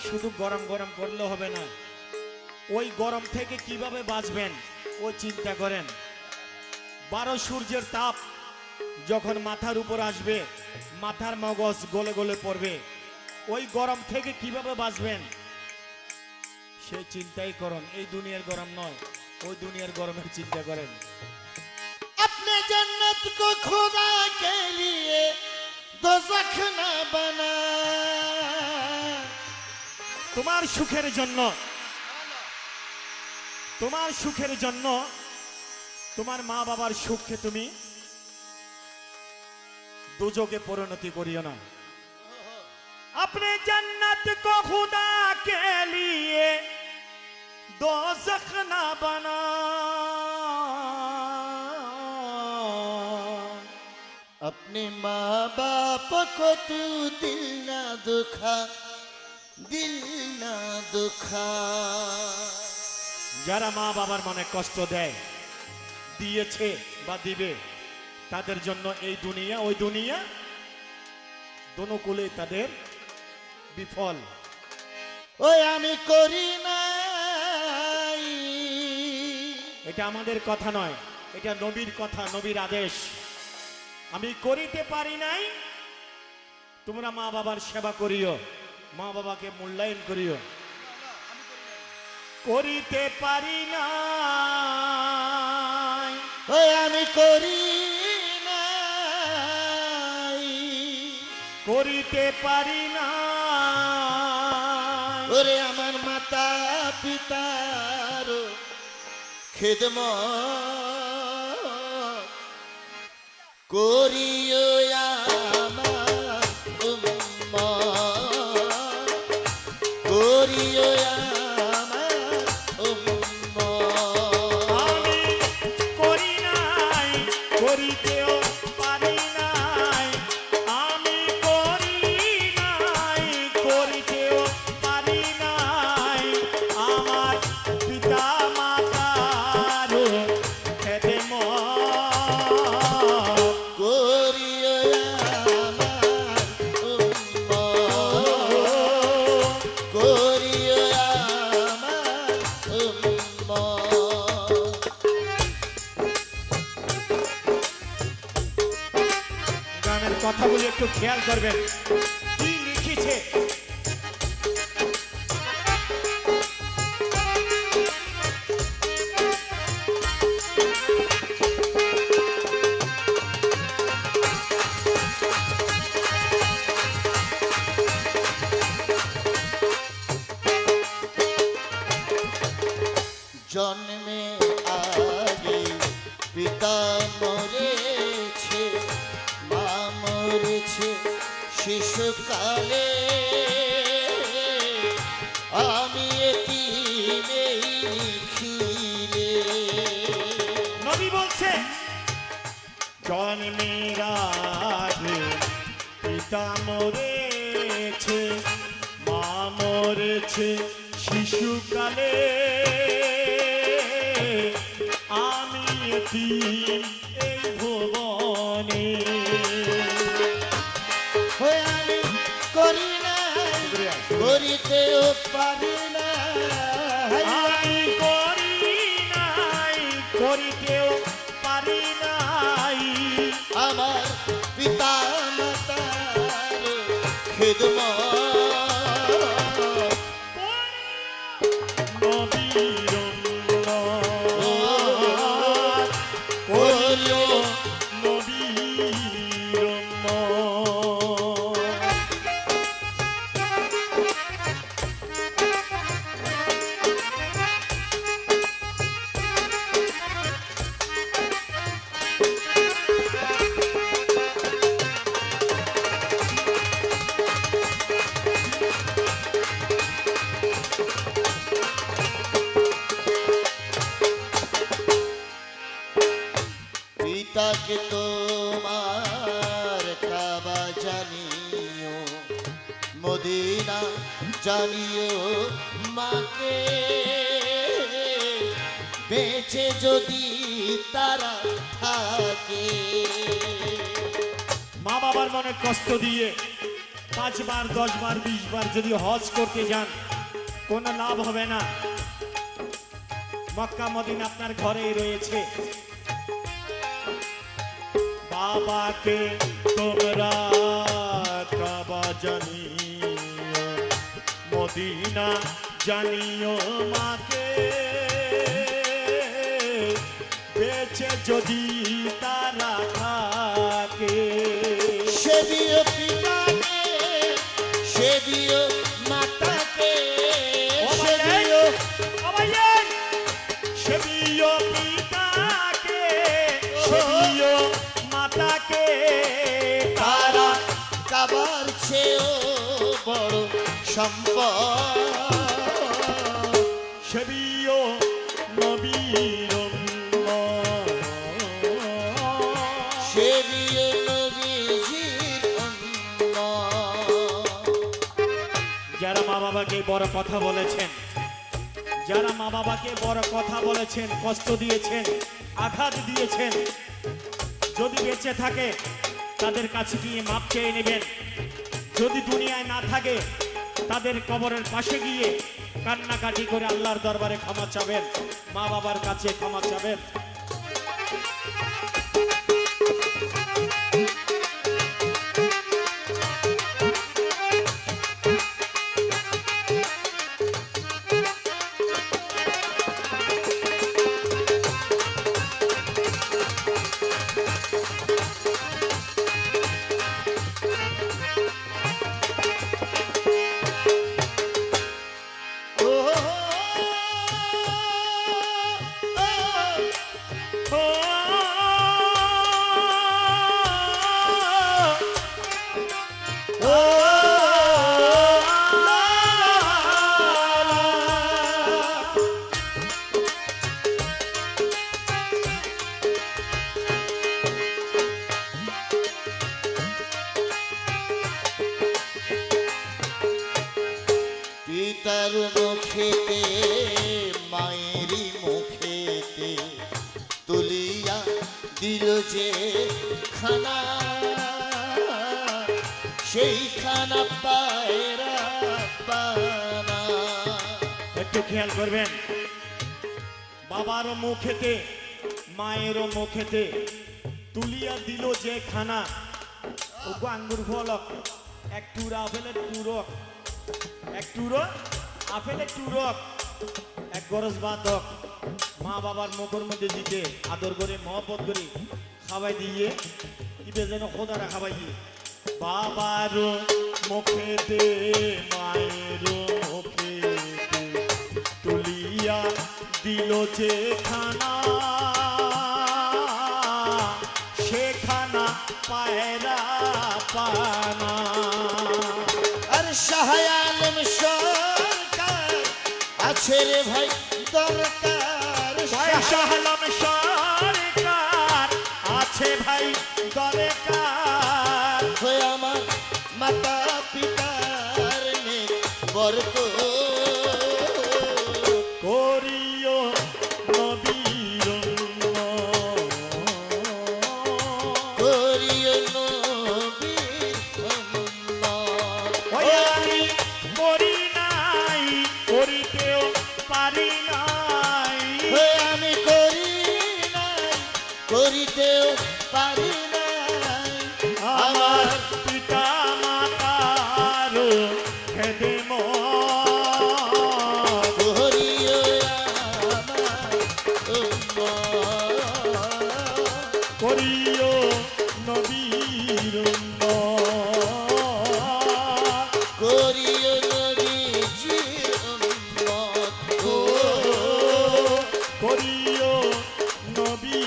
শুধু গরম গরম করলে হবে না, ওই গরম থেকে কিভাবে বাঁচবেন ও চিন্তা করেন। 12 সূর্যের তাপ যখন মাথার উপর আসবে, মাথার মগজ গলে গলে পড়বে, ওই গরম থেকে কিভাবে বাঁচবেন সে চিন্তাই করুন। এই দুনিয়ার গরম নয়, ওই দুনিয়ার গরমের চিন্তা করেন। अपने जन्नत को खुदा के लिए दोज़ख न बना। তোমার সুখের জন্য, তোমার সুখের জন্য তোমার মা বাবার সুখকে তুমি দুজকে পরিণতি করিও না। अपने जन्नत को खुदा के लिए दोज़ख न बना। अपने माँ बाप को तू दिल ना दुखा, दिल ना दुखा। যারা মা বাবার মনে কষ্ট দেয়, দিয়েছে বা দিবে, তাদের জন্য এই দুনিয়া ওই দুনিয়া দোনোকুলে তাদের বিফল। ওই আমি করি নাই, এটা আমাদের কথা নয়, এটা নবীর কথা, নবীর আদেশ। আমি করিতে পারি নাই, তোমরা মা বাবার সেবা করিও, মা বাবাকে মূল্যায়ন করিও। করিতে পারি নাই, ওই আমি করি নাই, করিতে পারি নাই। ওরে আমার মাতা পিতার খিদমত করিও আমার উম্মত, করিও আমার উম্মত। আমি করি নাই, করিতেও পারি নাই। আমি করি নাই, করিতেও পারি নাই। আমার পিতা মাতার খেদমত করিও আমার উম্মত, করিও আমার উম্মত। গানের কথাগুলি একটু খেয়াল করবেন, কি লিখেছে। জন্মে আগে পিতা মরেছে, মা মরেছে শিশুকালে, আমি এতিম এই নিখিলে। নবী বলছে জন্মের আগে পিতা মরেছে, মা মরেছে শিশুকালে, আমি এতিম এই ভুবনে। হয়ে আমি করি নাই, করিতেও পারি না। আমি করি নাই, করিতেও পারি নাই। আমার পিতা মাতার খিদমত নবীর উম্মত, করিও নবীর উম্মত। পিতাকে তোমার কাবা জানিও, মদিনা জানিও মাকে, বেঁচে যদি তারা থাকে। মা বাবার মনে কষ্ট দিয়ে 5 বার 10 বার 20 বার যদি হজ করতে যান কোনো লাভ হবে না। মক্কা মদিনা আপনার ঘরেই রয়েছে। বাবাকে তোমরা কাবা জানিও, মদিনা জানিও মাকে, বেঁচে যদি তারা থাকে। সেদিও পিতাকে, সেদিও মাতাকে, সেদিও সেবিও পিতাকে, সেবিও মাতাকে, তারা কাবার চেয়েও বড় সম্পদ। সেবিও নবীর উম্মত। সেদিও নবীজির উম্মত। যারা মা বাবাকে বড় কথা বলেছেন, যারা মা বাবাকে বড় কথা বলেছেন, কষ্ট দিয়েছেন, আঘাত দিয়েছেন, যদি বেঁচে থাকে তাদের কাছে গিয়ে মাপ চেয়ে নেবেন। যদি দুনিয়ায় না থাকে তাদের কবরের পাশে গিয়ে কান্নাকাটি করে আল্লাহর দরবারে ক্ষমা চাবেন, মা বাবার কাছে ক্ষমা চাবেন। পিতার মুখেতে মায়েরই মুখেতে তুলিয়া দিল যে খানা, সেই খানা পায়রা পানা। একটু খেয়াল করবেন, বাবারও মুখেতে মায়েরও মুখেতে তুলিয়া দিল যে খানা, ওগো আঙ্গুর ফলক এক টুরা আপেলের টুরক, এক টুরো আপেলের টুরক, এক গরজ বাতক মা বাবার মুখের মধ্যে দিতে আদর করে মহব্বত করে খাওয়াই দিয়ে দিবে যেন খোদারা খাওয়াই দিয়ে। বাবার মুখেতে মায়ের মুখেতে তুলিয়া দিল যে খানা, সেখানা পায়রা পানা। আর শাহ আলম সরকার আছে রে ভাই দরকার। শাহলাম সরকার আছে ভাই দরকার। হয়ে আমার মাতা পিতার নেক বরকত করিও নবীর উম্মত। করিও নবীর উম্মত। ওই আমি করি নাই, করিতেও পারি নাই, হয়ে আমি করি নাই, করিতেও পারি নাই। আমার পিতা মাতার খেদমত করিও আমার উম্মত। করিও নবীর উম্মত। করিও নবীজির উম্মত। করিও নবী